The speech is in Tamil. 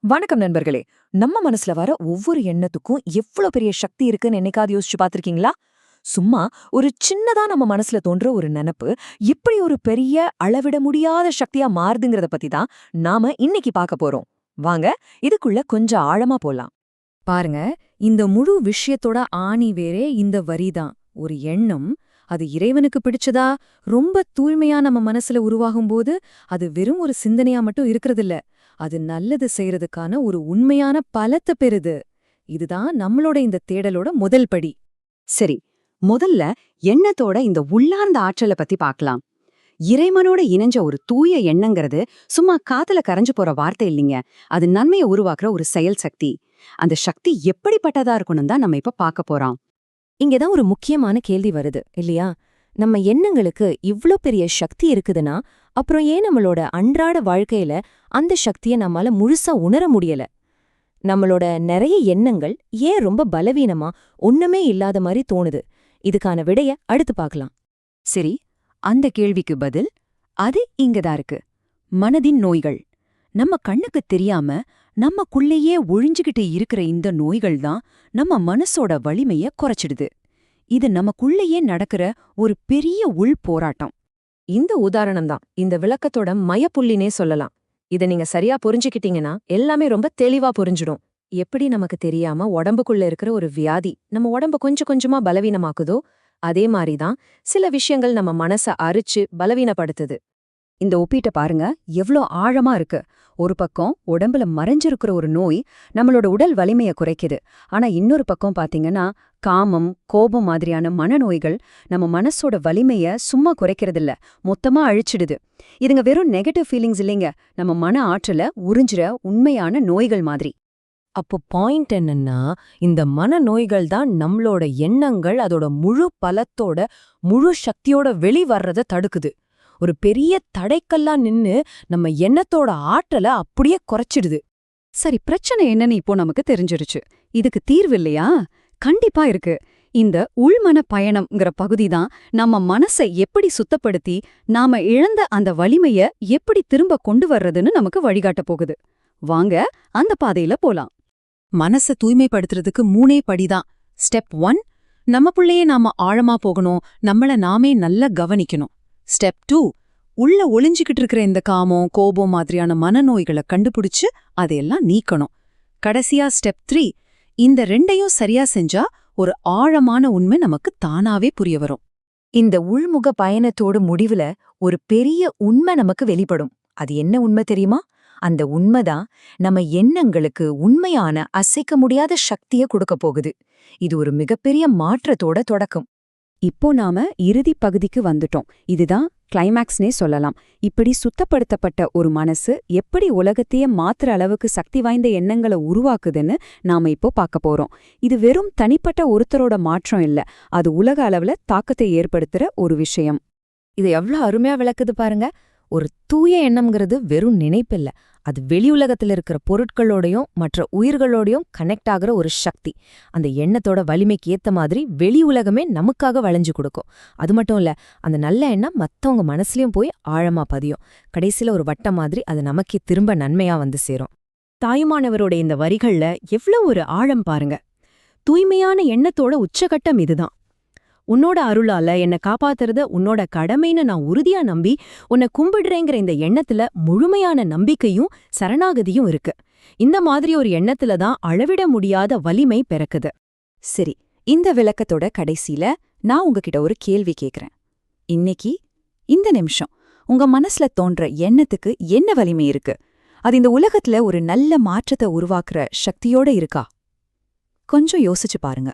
வணக்கம் நண்பர்களே. நம்ம மனசுல வர ஒவ்வொரு எண்ணத்துக்கும் எவ்ளோ பெரிய சக்தி இருக்குன்னு என்னைக்காவது யோசிச்சு பார்த்திருக்கீங்களா? சும்மா ஒரு சின்னதா நம்ம மனசுல தோன்ற ஒரு நெனப்பு இப்படி ஒரு பெரிய அளவிட முடியாத சக்தியா மாறுதுங்கிறத பத்தி தான் நாம இன்னைக்கு பார்க்க போறோம். வாங்க இதுக்குள்ள கொஞ்சம் ஆழமா போலாம். பாருங்க, இந்த முழு விஷயத்தோட ஆணி வேரே இந்த வரிதான். ஒரு எண்ணம், அது இறைவனுக்கு பிடிச்சதா ரொம்ப தூய்மையா நம்ம மனசுல உருவாகும்போது அது வெறும் ஒரு சிந்தனையா மட்டும் இருக்கறதில்ல, அது நல்லது செய்யறதுக்கான ஒரு உண்மையான பலத்தை பெறுது. இதுதான் நம்மளோட இந்த தேடலோட முதல் படி. சரி, முதல்ல எண்ணத்தோட இந்த உள்ளார்ந்த ஆற்றலை பத்தி பார்க்கலாம். இறைவனோட இணைஞ்ச ஒரு தூய எண்ணங்கிறது சும்மா காத்துல கரைஞ்சு போற வார்த்தை இல்லைங்க. அது நன்மையை உருவாக்குற ஒரு செயல் சக்தி. அந்த சக்தி எப்படிப்பட்டதா இருக்கணும் தான் நம்ம இப்ப பார்க்க போறோம். இங்கதான் ஒரு முக்கியமான கேள்வி வருது இல்லையா? நம்ம எண்ணங்களுக்கு இவ்ளோ பெரிய சக்தி இருக்குதுன்னா, அப்புறம் ஏன் நம்மளோட அன்றாட வாழ்க்கையில அந்த சக்தியை நம்மால முழுசா உணர முடியல? நம்மளோட நிறைய எண்ணங்கள் ஏன் ரொம்ப பலவீனமா ஒண்ணுமே இல்லாத மாதிரி தோணுது? இதுக்கான விடைய அடுத்து பார்க்கலாம். சரி, அந்த கேள்விக்கு பதில் அது இங்கதான் இருக்கு. மனதின் நோய்கள். நம்ம கண்ணுக்கு தெரியாம நமக்குள்ளேயே ஒழிஞ்சுகிட்டு இருக்கிற இந்த நோய்கள் தான் நம்ம மனசோட வலிமைய குறைச்சிடுது. இது நமக்குள்ளேயே நடக்கிற ஒரு பெரிய உள் போராட்டம். இந்த உதாரணம் தான் இந்த விளக்கத்தோட மையப்புள்ளினே சொல்லலாம். இதை நீங்க சரியா புரிஞ்சுக்கிட்டீங்கன்னா எல்லாமே ரொம்ப தெளிவா புரிஞ்சிடும். எப்படி நமக்கு தெரியாம உடம்புக்குள்ள இருக்கிற ஒரு வியாதி நம்ம உடம்ப கொஞ்சம் கொஞ்சமா பலவீனமாக்குதோ, அதே மாதிரிதான் சில விஷயங்கள் நம்ம மனச அரிச்சு பலவீனப்படுத்துது. இந்த ஒப்பீட்டை பாருங்க, எவ்ளோ ஆழமா இருக்கு. ஒரு பக்கம் உடம்புல மறைஞ்சிருக்கிற ஒரு நோய் நம்மளோட உடல் வலிமைய குறைக்குது. ஆனா இன்னொரு பக்கம் பாத்தீங்கன்னா காமம், கோபம் மாதிரியான மனநோய்கள் நம்ம மனசோட வலிமைய சும்மா குறைக்கிறதில்ல, மொத்தமா அழிச்சிடுது. இதுங்க வெறும் நெகட்டிவ் ஃபீலிங்ஸ் இல்லைங்க, நம்ம மன ஆற்றல உறிஞ்சுற உண்மையான நோய்கள் மாதிரி. அப்போ பாயிண்ட் என்னன்னா, இந்த மனநோய்கள் தான் நம்மளோட எண்ணங்கள் அதோட முழு பலத்தோட முழு சக்தியோட வெளிவர்றத தடுக்குது. ஒரு பெரிய தடைக்கல்லா நின்னு நம்ம எண்ணத்தோட ஆற்றலை அப்படியே குறைச்சிடுது. சரி, பிரச்சனை என்னன்னு இப்போ நமக்கு தெரிஞ்சிருச்சு. இதுக்கு தீர்வு இல்லையா? கண்டிப்பா இருக்கு. இந்த உள்மன பயணம்ங்கிற பகுதி தான் நம்ம மனசை எப்படி சுத்தப்படுத்தி நாம இழந்த அந்த வலிமைய எப்படி திரும்ப கொண்டு வர்றதுன்னு நமக்கு வழிகாட்ட போகுது. வாங்க அந்த பாதையில போலாம். மனசை தூய்மைப்படுத்துறதுக்கு 3 படிதான். ஸ்டெப் 1, நமக்குள்ளேயே நாம ஆழமா போகணும், நம்மள நாமே நல்லா கவனிக்கணும். ஸ்டெப் 2, உள்ள ஒளிஞ்சுக்கிட்டு இருக்கிற இந்த காமம், கோபம் மாதிரியான மனநோய்களை கண்டுபிடிச்சு அதையெல்லாம் நீக்கணும். கடைசியா ஸ்டெப் 3, இந்த 2ஐயும் சரியா செஞ்சா ஒரு ஆழமான உண்மை நமக்கு தானாவே புரிய வரும். இந்த உள்முக பயணத்தோட முடிவுல ஒரு பெரிய உண்மை நமக்கு வெளிப்படும். அது என்ன உண்மை தெரியுமா? அந்த உண்மைதான் நம்ம எண்ணங்களுக்கு உண்மையான அசைக்க முடியாத சக்தியை கொடுக்க போகுது. இது ஒரு மிகப்பெரிய மாற்றத்தோட தொடக்கம். இப்போ நாம இறுதி பகுதிக்கு வந்துட்டோம். இதுதான் கிளைமேக்ஸ்னே சொல்லலாம். இப்படி சுத்தப்படுத்தப்பட்ட ஒரு மனசு எப்படி உலகத்தையே மாத்துற அளவுக்கு சக்தி வாய்ந்த எண்ணங்களை உருவாக்குதுன்னு நாம இப்போ பார்க்க போறோம். இது வெறும் தனிப்பட்ட ஒருத்தரோட மாற்றம் இல்ல, அது உலக அளவுல தாக்கத்தை ஏற்படுத்துற ஒரு விஷயம். இது எவ்வளவு அருமையா விளக்குது பாருங்க. ஒரு தூய எண்ணம்ங்கிறது வெறும் நினைப்பில்ல, அது வெளி உலகத்துல இருக்கிற பொருட்களோடையும் மற்ற உயிர்களோடையும் கனெக்ட் ஆகுற ஒரு சக்தி. அந்த எண்ணத்தோட வலிமைக்கு ஏத்த மாதிரி வெளி உலகமே நமக்காக வளைஞ்சு கொடுக்கும். அது மட்டும் இல்ல, அந்த நல்ல எண்ணம் மத்தவங்க மனசுலயும் போய் ஆழமா பதியும். கடைசியில ஒரு வட்டம் மாதிரி அது நமக்கே திரும்ப நன்மையா வந்து சேரும். தாயுமானவரோட இந்த வரிகள்ல எவ்வளவு ஒரு ஆழம் பாருங்க. தூய்மையான எண்ணத்தோட உச்சகட்டம் இதுதான். உன்னோட அருளால என்னை காப்பாத்துறத உன்னோட கடமைன்னு நான் உறுதியா நம்பி உன்னை கும்பிடுறேங்கிற இந்த எண்ணத்துல முழுமையான நம்பிக்கையும் சரணாகதியும் இருக்கு. இந்த மாதிரி ஒரு எண்ணத்துல தான் அளவிட முடியாத வலிமை பிறக்குது. சரி, இந்த விளக்கத்தோட கடைசியில நான் உங்ககிட்ட ஒரு கேள்வி கேக்குறேன். இன்னைக்கு இந்த நிமிஷம் உங்க மனசுல தோன்ற எண்ணத்துக்கு என்ன வலிமை இருக்கு? அது இந்த உலகத்துல ஒரு நல்ல மாற்றத்தை உருவாக்குற சக்தியோட இருக்கா? கொஞ்சம் யோசிச்சு பாருங்க.